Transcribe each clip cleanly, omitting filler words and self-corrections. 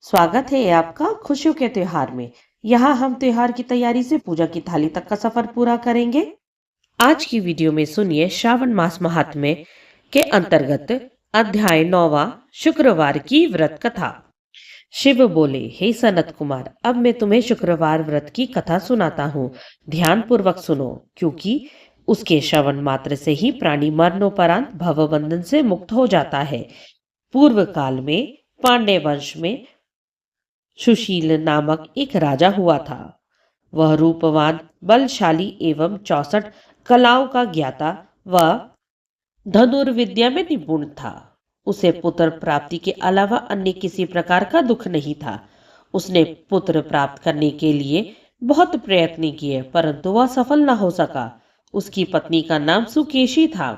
स्वागत है आपका खुशियों के त्योहार में। यहाँ हम त्योहार की तैयारी से पूजा की थाली तक का सफर पूरा करेंगे। आज की वीडियो में सुनिए श्रावण मास महात्म्य के अंतर्गत अध्याय 9वां शुक्रवार की व्रत कथा। शिव बोले, हे सनत कुमार, अब मैं तुम्हें शुक्रवार व्रत की कथा सुनाता हूँ। ध्यान पूर्वक सुनो, क्योंकि उसके श्रवण मात्र से ही प्राणी मरणोपरांत भवबंधन से मुक्त हो जाता है। पूर्व काल में पांड्य वंश में सुशील नामक एक राजा हुआ था। वह रूपवान, बलशाली एवं 64 कलाओं का ज्ञाता व धनुर्विद्या में निपुण था। उसे पुत्र प्राप्ति के अलावा अन्य किसी प्रकार का दुख नहीं था। उसने पुत्र प्राप्त करने के लिए बहुत प्रयत्न किए, परंतु वह सफल न हो सका। उसकी पत्नी का नाम सुकेशी था।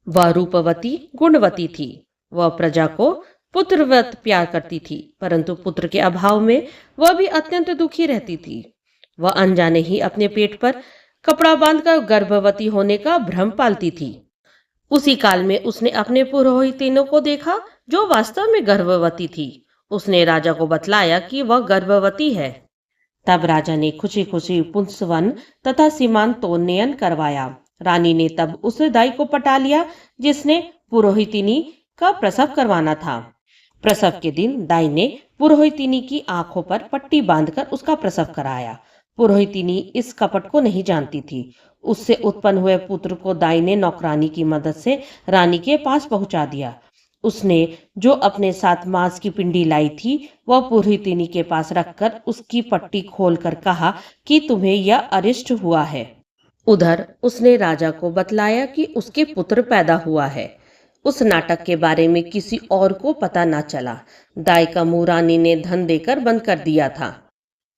वह रूपवती, गुणवती थी। वह प्रजा को पुत्रवत प्यार करती थी, परंतु पुत्र के अभाव में वह भी अत्यंत दुखी रहती थी। वह अनजाने ही अपने पेट पर कपड़ा बांधकर गर्भवती होने का भ्रम पालती थी। उसी काल में उसने अपने पुरोहितों को देखा, जो वास्तव में गर्भवती थी। उसने राजा को बतलाया कि वह गर्भवती है। तब राजा ने खुशी खुशी पुंसवन तथा सीमांतोन्नयन करवाया। रानी ने तब उस दाई को पटा लिया जिसने पुरोहितिनी का प्रसव करवाना था। प्रसव के दिन दाई ने पुरोहितिनी की आंखों पर पट्टी बांधकर उसका प्रसव कराया। पुरोहितिनी इस कपट को नहीं जानती थी। उससे उत्पन्न हुए पुत्र को दाई ने नौकरानी की मदद से रानी के पास पहुंचा दिया। उसने जो अपने साथ मांस की पिंडी लाई थी, वह पुरोहितिनी के पास रखकर उसकी पट्टी खोलकर कहा कि तुम्हें यह अरिष्ट हुआ है। उधर उसने राजा को बतलाया कि उसके पुत्र पैदा हुआ है। उस नाटक के बारे में किसी और को पता न चला। दाई का मुंह रानी ने धन देकर बंद कर दिया था।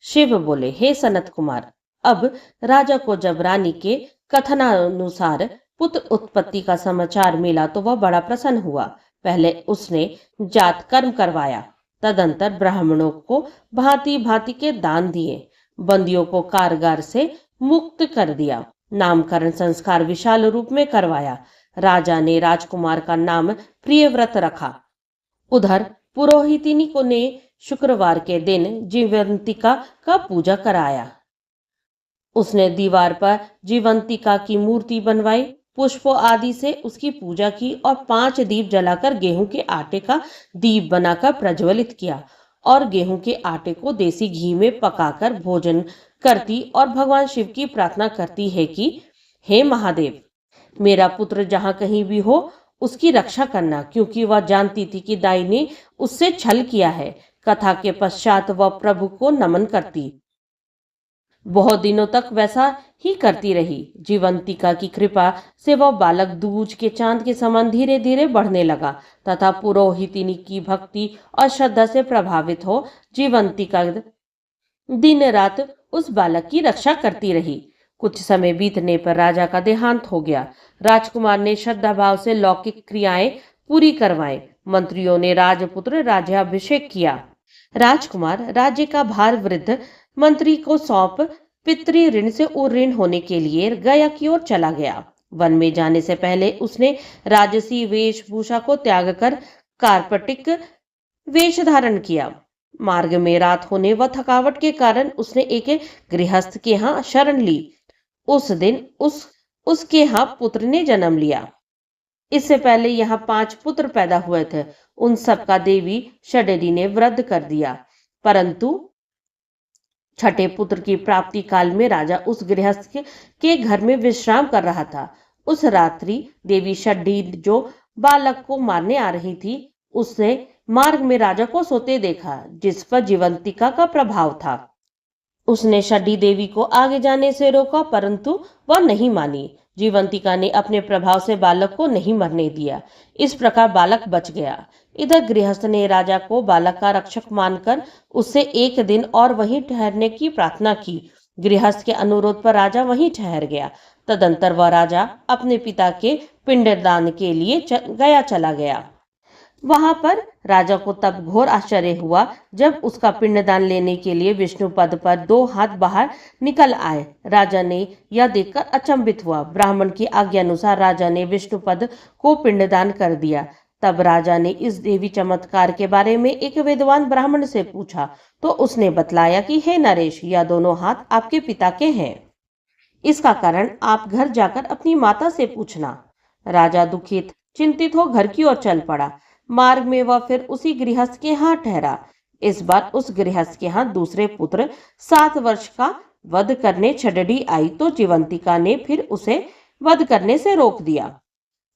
शिव बोले, हे सनत कुमार, अब राजा को जब रानी के कथनानुसार पुत्र उत्पत्ति का समाचार मिला तो वह बड़ा प्रसन्न हुआ। पहले उसने जात कर्म करवाया, तदंतर ब्राह्मणों को भांति भांति के दान दिए, बंदियों को कारागार से मुक्त कर दिया, नामकरण संस्कार विशाल रूप में करवाया। राजा ने राजकुमार का नाम प्रियव्रत रखा। उधर पुरोहितिनी को ने शुक्रवार के दिन जीवंतिका का पूजा कराया। उसने दीवार पर जीवंतिका की मूर्ति बनवाई, पुष्पों आदि से उसकी पूजा की और 5 दीप जलाकर गेहूं के आटे का दीप बनाकर प्रज्वलित किया और गेहूं के आटे को देसी घी में पकाकर भोजन करती और भगवान शिव की प्रार्थना करती है कि हे महादेव, मेरा पुत्र जहां कहीं भी हो उसकी रक्षा करना, क्योंकि वह जानती थी कि दाई ने उससे छल किया है। कथा के पश्चात वह प्रभु को नमन करती। बहुत दिनों तक वैसा ही करती रही। जीवंतिका की कृपा से वह बालक दूज के चांद के समान धीरे धीरे बढ़ने लगा तथा पुरोहितिनी की भक्ति और श्रद्धा से प्रभावित हो जीवंतिका दिन रात उस बालक की रक्षा करती रही। कुछ समय बीतने पर राजा का देहांत हो गया। राजकुमार ने श्रद्धा भाव से लौकिक क्रियाएं पूरी करवाई। मंत्रियों ने राजपुत्र राज्याभिषेक किया। राजकुमार राज्य का भार वृद्ध मंत्री को सौंप पितृ ऋण से ऋण होने के लिए गया की ओर चला गया। वन में जाने से पहले उसने राजसी वेशभूषा को त्याग कर कार्पटिक वेश धारण किया। मार्ग में रात होने व थकावट के कारण उसने एक गृहस्थ के यहाँ शरण ली। उस दिन उसके यहाँ पुत्र ने जन्म लिया। इससे पहले यहाँ 5 पुत्र पैदा हुए थे। उन सबका देवी षडेरी ने वध कर दिया, परंतु छठे पुत्र की प्राप्ति काल में राजा उस गृहस्थ के घर में विश्राम कर रहा था। उस रात्रि देवी षडी जो बालक को मारने आ रही थी, उसने मार्ग में राजा को सोते देखा, जिस पर जीवंतिका का प्रभाव था। उसने षडी देवी को आगे जाने से रोका, परंतु वह नहीं मानी। जीवंतिका ने अपने प्रभाव से बालक को नहीं मरने दिया। इस प्रकार बालक बच गया। इधर गृहस्थ ने राजा को बालक का रक्षक मानकर उससे 1 दिन और वहीं ठहरने की प्रार्थना की। गृहस्थ के अनुरोध पर राजा वहीं ठहर गया। तदंतर वह राजा अपने पिता के पिंडदान के लिए चला गया। वहां पर राजा को तब घोर आश्चर्य हुआ जब उसका पिंडदान लेने के लिए विष्णु पद पर 2 हाथ बाहर निकल आए। राजा ने यह देखकर अचंभित हुआ। ब्राह्मण की आज्ञा अनुसार राजा ने विष्णु पद को पिंडदान कर दिया। तब राजा ने इस देवी चमत्कार के बारे में एक विद्वान ब्राह्मण से पूछा, तो उसने बतलाया कि हे नरेश, यह दोनों हाथ आपके पिता के हैं। इसका कारण आप घर जाकर अपनी माता से पूछना। राजा दुखित चिंतित हो घर की ओर चल पड़ा। मार्ग में वह फिर उसी गृहस्थ के यहाँ ठहरा। इस बार उस गृहस्थ के यहाँ दूसरे पुत्र 7 वर्ष का वध करने छडडी आई, तो जीवंतिका ने फिर उसे वध करने से रोक दिया।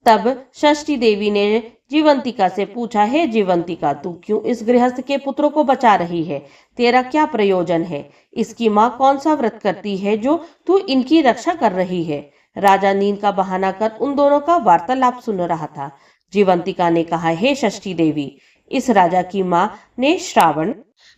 तब षष्ठी देवी ने जीवंतिका से पूछा, हे जीवंतिका, तू क्यों इस गृहस्थ के पुत्रों को बचा रही है? तेरा क्या प्रयोजन है? इसकी माँ कौन सा व्रत करती है जो तू इनकी रक्षा कर रही है? राजा नींद का बहाना कर उन दोनों का वार्तालाप सुन रहा था। जीवंतिका ने कहा, हे षष्ठी देवी, इस राजा की माँ ने श्रावण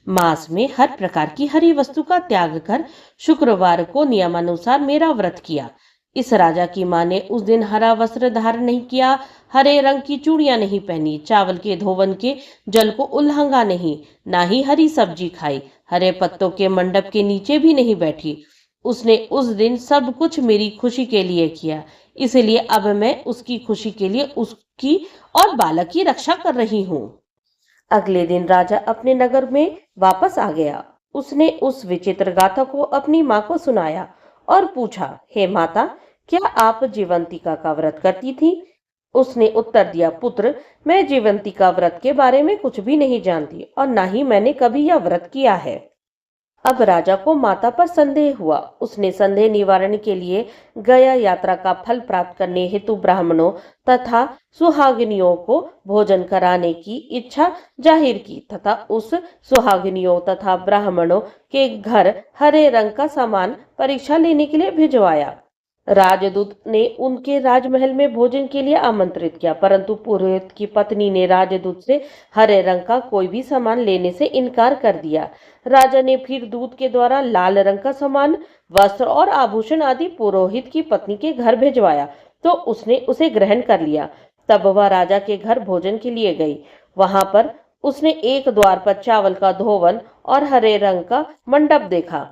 मास में हर प्रकार की हरी वस्तु का त्याग कर शुक्रवार को नियमानुसार मेरा व्रत किया। इस राजा की माँ ने उस दिन हरा वस्त्र धारण नहीं किया, हरे रंग की चूड़ियां नहीं पहनी, चावल के धोवन के जल को उल्लंघा नहीं, ना ही हरी सब्जी खाई, हरे पत्तों के मंडप के नीचे भी नहीं बैठी। उसने उस दिन सब कुछ मेरी खुशी के लिए किया, इसलिए अब मैं उसकी खुशी के लिए उसकी और बालक की रक्षा कर रही हूँ। अगले दिन राजा अपने नगर में वापस आ गया। उसने उस विचित्र गाथा को अपनी माँ को सुनाया और पूछा, हे माता, क्या आप जीवंतिका का व्रत करती थी? उसने उत्तर दिया, पुत्र, मैं जीवंतिका व्रत के बारे में कुछ भी नहीं जानती और ना ही मैंने कभी यह व्रत किया है। अब राजा को माता पर संदेह हुआ। उसने संदेह निवारण के लिए गया यात्रा का फल प्राप्त करने हेतु ब्राह्मणों तथा सुहागिनियों को भोजन कराने की इच्छा जाहिर की तथा उस सुहागिनियों तथा ब्राह्मणों के घर हरे रंग का सामान परीक्षा लेने के लिए भिजवाया। राजदूत ने उनके राजमहल में भोजन के लिए आमंत्रित किया, परंतु पुरोहित की पत्नी ने राजदूत से हरे रंग का कोई भी सामान लेने से इनकार कर दिया। राजा ने फिर दूत के द्वारा लाल रंग का सामान, वस्त्र और आभूषण आदि पुरोहित की पत्नी के घर भिजवाया, तो उसने उसे ग्रहण कर लिया। तब वह राजा के घर भोजन के लिए गई। वहां पर उसने एक द्वार पर चावल का धोवन और हरे रंग का मंडप देखा,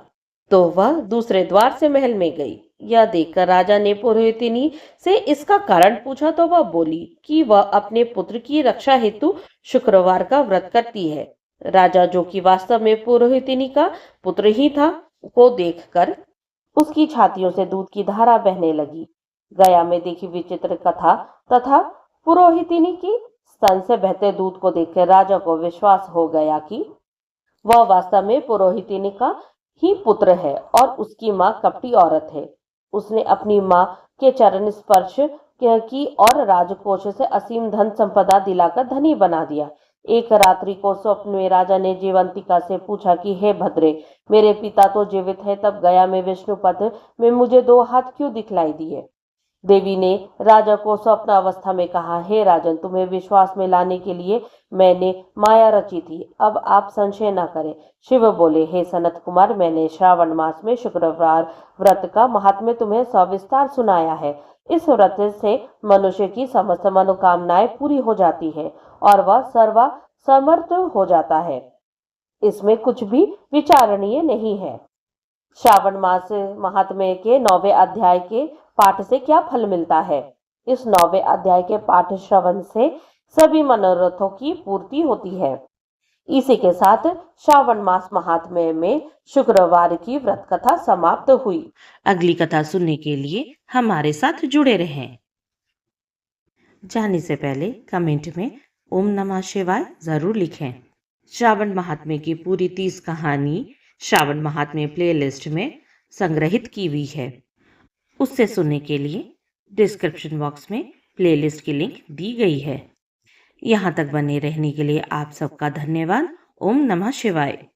तो वह दूसरे द्वार से महल में गई। यह देखकर राजा ने पुरोहितिनी से इसका कारण पूछा, तो वह बोली कि वह अपने पुत्र की रक्षा हेतु शुक्रवार का व्रत करती है। राजा, जो कि वास्तव में पुरोहितिनी का पुत्र ही था, को देखकर उसकी छातियों से दूध की धारा बहने लगी। गया में देखी विचित्र कथा तथा पुरोहितिनी की स्तन से बहते दूध को देखकर राजा को विश्वास हो गया कि वह वास्तव में पुरोहितिनी का ही पुत्र है और उसकी माँ कपटी औरत है। उसने अपनी माँ के चरण स्पर्श की और राजकोष से असीम धन संपदा दिलाकर धनी बना दिया। एक रात्रि को स्वप्न में राजा ने जीवंतिका से पूछा कि हे भद्रे, मेरे पिता तो जीवित है, तब गया में विष्णुपद में मुझे 2 हाथ क्यों दिखलाई दिए? देवी ने राजा को स्वप्न अवस्था में कहा, हे राजन, तुम्हें विश्वास में लाने के लिए मैंने माया रची थी, अब आप संशय न करें। शिव बोले, हे सनत कुमार, मैंने श्रावण मास में शुक्रवार व्रत का महात्म्य तुम्हें सविस्तार सुनाया है। इस व्रत से मनुष्य की समस्त मनोकामनाएं पूरी हो जाती है और वह सर्वा समर्थ हो जाता है। इसमें कुछ भी विचारणीय नहीं है। श्रावण मास महात्म्य के 9वें अध्याय के पाठ से क्या फल मिलता है? इस 9वें अध्याय के पाठ श्रवण से सभी मनोरथों की पूर्ति होती है। इसी के साथ श्रावण मास महात्म्य में शुक्रवार की व्रत कथा समाप्त हुई। अगली कथा सुनने के लिए हमारे साथ जुड़े रहें। जाने से पहले कमेंट में ओम नमः शिवाय जरूर लिखें। श्रावण महात्म्य की पूरी 30 कहानी श्रावण महात्म्य प्लेलिस्ट में संग्रहित की हुई है। उससे सुनने के लिए डिस्क्रिप्शन बॉक्स में प्लेलिस्ट की लिंक दी गई है। यहाँ तक बने रहने के लिए आप सबका धन्यवाद। ओम नमः शिवाय।